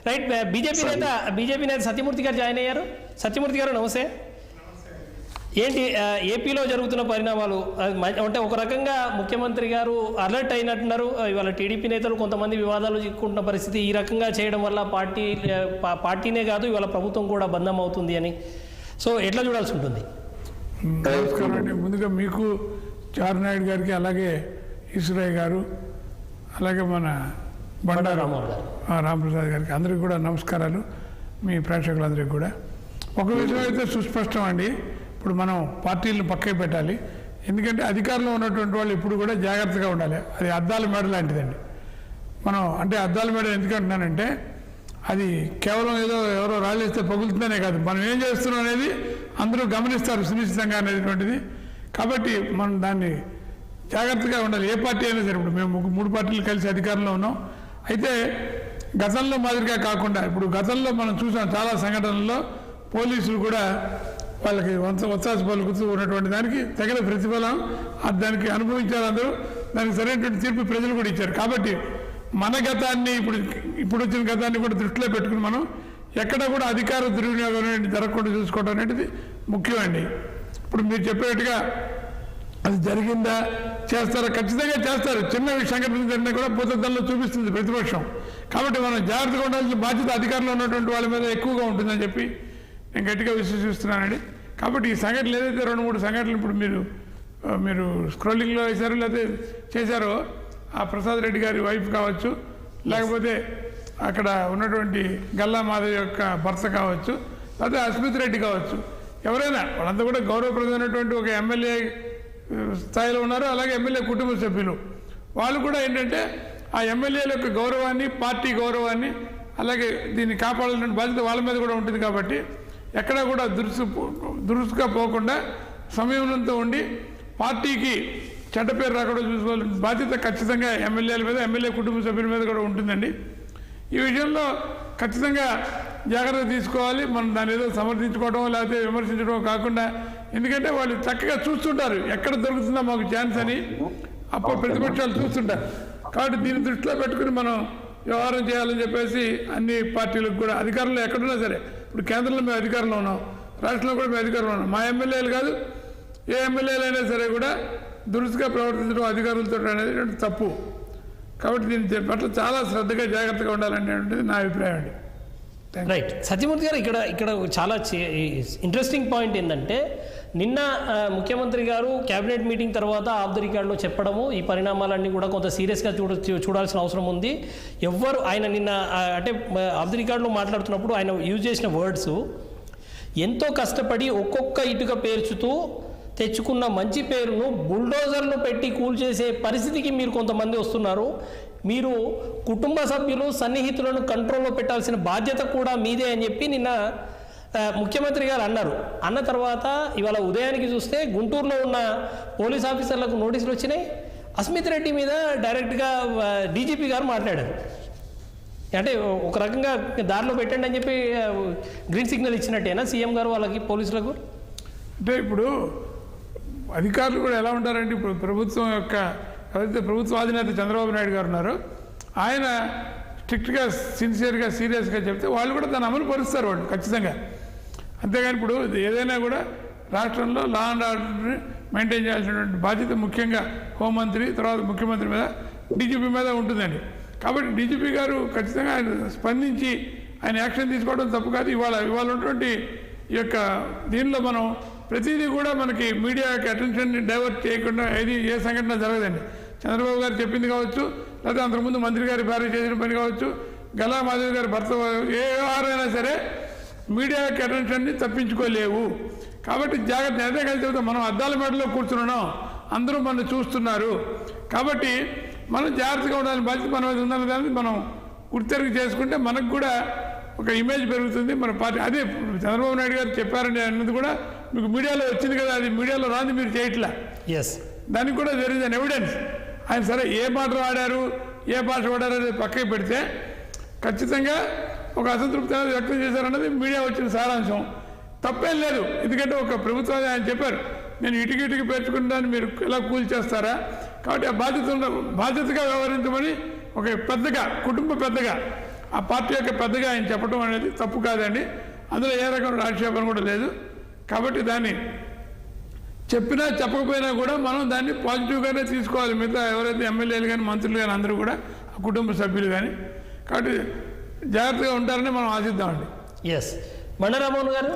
Right. BJP నేత సత్యమూర్తి గారు join అయ్యారు. సత్యమూర్తి గారు నమస్తే. ఏంటి ఏపీలో జరుగుతున్న పరిణామాలు? అంటే ఒక రకంగా ముఖ్యమంత్రి గారు అలర్ట్ అయినట్టున్నారు. ఇవాళ టీడీపీ నేతలు కొంతమంది వివాదాలు చిక్కుంటున్న పరిస్థితి, ఈ రకంగా చేయడం వల్ల పార్టీనే కాదు ఇవాళ ప్రభుత్వం కూడా బంధం అవుతుంది అని. సో ఎట్లా చూడాల్సి ఉంటుంది? నమస్కారం అండి. ముందుగా మీకు చారునాయుడు గారికి, అలాగే ఈశ్వరయ్య గారు, అలాగే మన బండా రామప్రసాద్ గారికి అందరికీ కూడా నమస్కారాలు. మీ ప్రేక్షకులందరికీ కూడా ఒక విషయం అయితే సుస్పష్టం అండి. ఇప్పుడు మనం పార్టీలను పక్కకి పెట్టాలి. ఎందుకంటే అధికారంలో ఉన్నటువంటి వాళ్ళు ఇప్పుడు కూడా జాగ్రత్తగా ఉండాలి. అది అద్దాల మేడ లాంటిదండి. మనం అంటే అద్దాల మేడ ఎందుకంటున్నానంటే అది కేవలం ఏదో ఎవరో రాళ్ళేస్తే పగులుతుందనే కాదు, మనం ఏం చేస్తున్నాం అనేది అందరూ గమనిస్తారు సునిశ్చితంగా అనేటువంటిది. కాబట్టి మనం దాన్ని జాగ్రత్తగా ఉండాలి. ఏ పార్టీ అయినా సరే. ఇప్పుడు మేము 3 పార్టీలు కలిసి అధికారంలో ఉన్నాం. అయితే గతంలో మాదిరిగా కాకుండా ఇప్పుడు గతంలో మనం చూసాం చాలా సంఘటనల్లో పోలీసులు కూడా వాళ్ళకి ఒత్సాసు పలుకుతూ ఉన్నటువంటి దానికి తగిన ప్రతిఫలం దానికి అనుభవించారు అందరూ. దానికి సరైనటువంటి తీర్పు ప్రజలు కూడా ఇచ్చారు. కాబట్టి మన గతాన్ని ఇప్పుడు వచ్చిన గతాన్ని కూడా దృష్టిలో పెట్టుకుని మనం ఎక్కడ కూడా అధికార దుర్వినియోగం అనేది జరగకుండా చూసుకోవడం అనేది ముఖ్యమండి. ఇప్పుడు మీరు చెప్పేట్టుగా అది జరిగిందా, చేస్తారా? ఖచ్చితంగా చేస్తారు. చిన్న సంఘటన జరిగినా కూడా భూతద్దంలో చూపిస్తుంది ప్రతిపక్షం. కాబట్టి మనం జాగ్రత్తగా ఉండాల్సిన బాధ్యత అధికారంలో ఉన్నటువంటి వాళ్ళ మీద ఎక్కువగా ఉంటుందని చెప్పి నేను గట్టిగా విశ్వసిస్తున్నానండి. కాబట్టి ఈ సంఘటనలు ఏదైతే 2-3 సంఘటనలు ఇప్పుడు మీరు స్క్రోలింగ్లో వేశారో లేకపోతే చేశారో, ఆ ప్రసాద్ రెడ్డి గారి వైఫ్ కావచ్చు, లేకపోతే అక్కడ ఉన్నటువంటి గల్లా మాధవ్ యొక్క భర్త కావచ్చు, లేకపోతే అస్మిత్ రెడ్డి కావచ్చు, ఎవరైనా వాళ్ళంతా కూడా గౌరవప్రదమైనటువంటి ఒక ఎమ్మెల్యే స్థాయిలో ఉన్నారు. అలాగే ఎమ్మెల్యే కుటుంబ సభ్యులు వాళ్ళు కూడా ఏంటంటే ఆ ఎమ్మెల్యేల యొక్క గౌరవాన్ని, పార్టీ గౌరవాన్ని, అలాగే దీన్ని కాపాడాల్సిన బాధ్యత వాళ్ళ మీద కూడా ఉంటుంది. కాబట్టి ఎక్కడా కూడా దురుసుగా పోకుండా సంయమనంతో ఉండి పార్టీకి చెడ్డ పేరు రాకుండా చూసుకోవాల్సిన బాధ్యత ఖచ్చితంగా ఎమ్మెల్యేల మీద, ఎమ్మెల్యే కుటుంబ సభ్యుల మీద కూడా ఉంటుందండి. ఈ విషయంలో ఖచ్చితంగా జాగ్రత్త తీసుకోవాలి. మనం దాన్ని ఏదో సమర్థించుకోవడం లేకపోతే విమర్శించడం కాకుండా, ఎందుకంటే వాళ్ళు చక్కగా చూస్తుంటారు ఎక్కడ దొరుకుతుందో మాకు ఛాన్స్ అని, అప్పుడు ప్రతిపక్షాలు చూస్తుంటారు. కాబట్టి దీన్ని దృష్టిలో పెట్టుకుని మనం వ్యవహారం చేయాలని చెప్పేసి అన్ని పార్టీలకు కూడా అధికారంలో ఎక్కడున్నా సరే, ఇప్పుడు కేంద్రంలో మేము అధికారంలో ఉన్నాం, రాష్ట్రంలో కూడా మేము అధికారంలో ఉన్నాం. మా ఎమ్మెల్యేలు కాదు ఏ ఎమ్మెల్యేలు అయినా సరే కూడా దురుసుగా ప్రవర్తించడం అధికారులతో అనేది తప్పు. కాబట్టి దీని పట్ల చాలా శ్రద్ధగా జాగ్రత్తగా ఉండాలనేటువంటిది నా అభిప్రాయం అండి. రైట్. సత్యమూర్తి గారు, ఇక్కడ చాలా ఇంట్రెస్టింగ్ పాయింట్ ఏంటంటే నిన్న ముఖ్యమంత్రి గారు క్యాబినెట్ మీటింగ్ తర్వాత ఆఫ్ ది రికార్డులో చెప్పడము, ఈ పరిణామాలన్నీ కూడా కొంత సీరియస్గా చూడాల్సిన అవసరం ఉంది. ఆయన నిన్న అంటే ఆఫ్ ది రికార్డులో మాట్లాడుతున్నప్పుడు ఆయన యూజ్ చేసిన వర్డ్స్, ఎంతో కష్టపడి ఒక్కొక్క ఇటుక పేర్చుతూ తెచ్చుకున్న మంచి పేరును బుల్డోజర్లు పెట్టి కూల్చేసే పరిస్థితికి మీరు కొంతమంది వస్తున్నారు. మీరు కుటుంబ సభ్యులు, సన్నిహితులను కంట్రోల్లో పెట్టాల్సిన బాధ్యత కూడా మీదే అని చెప్పి నిన్న ముఖ్యమంత్రి గారు అన్నారు. అన్న తర్వాత ఇవాళ ఉదయానికి చూస్తే గుంటూరులో ఉన్న పోలీస్ ఆఫీసర్లకు నోటీసులు వచ్చినాయి. అస్మిత్ రెడ్డి మీద డైరెక్ట్గా డీజీపీ గారు మాట్లాడారు. అంటే ఒక రకంగా దారిలో పెట్టండి అని చెప్పి గ్రీన్ సిగ్నల్ ఇచ్చినట్టేనా సీఎం గారు వాళ్ళకి, పోలీసులకు? అంటే ఇప్పుడు అధికారులు కూడా ఎలా ఉంటారంటే, ఇప్పుడు ప్రభుత్వం యొక్క ఎవరైతే ప్రభుత్వ అధినేత చంద్రబాబు నాయుడు గారు ఉన్నారో ఆయన స్ట్రిక్ట్గా, సిన్సియర్గా, సీరియస్గా చెప్తే వాళ్ళు కూడా దాన్ని అమలు పరుస్తారు వాళ్ళు ఖచ్చితంగా. అంతేగాని ఇప్పుడు ఏదైనా కూడా రాష్ట్రంలో లా అండ్ ఆర్డర్ని మెయింటైన్ చేయాల్సినటువంటి బాధ్యత ముఖ్యంగా హోంమంత్రి, తర్వాత ముఖ్యమంత్రి మీద, డీజీపీ మీద ఉంటుందండి. కాబట్టి డీజీపీ గారు ఖచ్చితంగా ఆయన స్పందించి ఆయన యాక్షన్ తీసుకోవడం తప్పు కాదు. ఇవాళ ఉన్నటువంటి ఈ యొక్క దీనిలో మనం ప్రతిదీ కూడా మనకి మీడియాకి అటెన్షన్ని డైవర్ట్ చేయకుండా ఏ సంఘటన జరగదండి. చంద్రబాబు గారు చెప్పింది కావచ్చు, లేకపోతే అంతకుముందు మంత్రి గారి భార్య చేసిన పని కావచ్చు, గల్లా మాధవ్ గారి భర్త, ఏ వ్యవహారమైనా సరే మీడియాకి అటెన్షన్ని తప్పించుకోలేవు. కాబట్టి జాగ్రత్త. అదే కలిసి చెబుతాం, మనం అద్దాల మేడలో కూర్చున్నాం, అందరూ మనం చూస్తున్నారు. కాబట్టి మనం జాగ్రత్తగా ఉండాలని బాధ్యత మన మీద ఉందని దాన్ని మనం గుర్తెరుగు చేసుకుంటే మనకు కూడా ఒక ఇమేజ్ పెరుగుతుంది మన పార్టీ. అదే చంద్రబాబు నాయుడు గారు చెప్పారని అన్నది కూడా మీకు మీడియాలో వచ్చింది కదా, అది మీడియాలో రాంది మీరు చేయట్లా. దానికి కూడా దేర్ ఇస్ అన్ ఎవిడెన్స్. ఆయన సరే ఏ మాట వాడారు, ఏ భాష వాడారు అనేది పక్కకి పెడితే ఖచ్చితంగా ఒక అసంతృప్తి అనేది వ్యక్తం చేశారన్నది మీడియా వచ్చిన సారాంశం. తప్పేం లేదు. ఎందుకంటే ఒక ప్రభుత్వాన్ని ఆయన చెప్పారు, నేను ఇటుకి పేర్చుకున్నాను, మీరు ఇలా కూల్ చేస్తారా? కాబట్టి ఆ బాధ్యతగా వ్యవహరించమని ఒక పెద్దగా, కుటుంబ పెద్దగా ఆ పార్టీ యొక్క పెద్దగా ఆయన చెప్పడం అనేది తప్పు కాదండి. అందులో ఏ రకమైన ఆక్షేపణ కూడా లేదు. కాబట్టి దాన్ని చెప్పినా చెప్పకపోయినా కూడా మనం దాన్ని పాజిటివ్గానే తీసుకోవాలి. మిగతా ఎవరైతే ఎమ్మెల్యేలు కానీ మంత్రులు కానీ అందరూ కూడా ఆ కుటుంబ సభ్యులు కానీ. కాబట్టి జాగ్రత్తగా ఉంటారని మనం ఆశిద్దామండి. ఎస్ బండారామోహన్ గారు.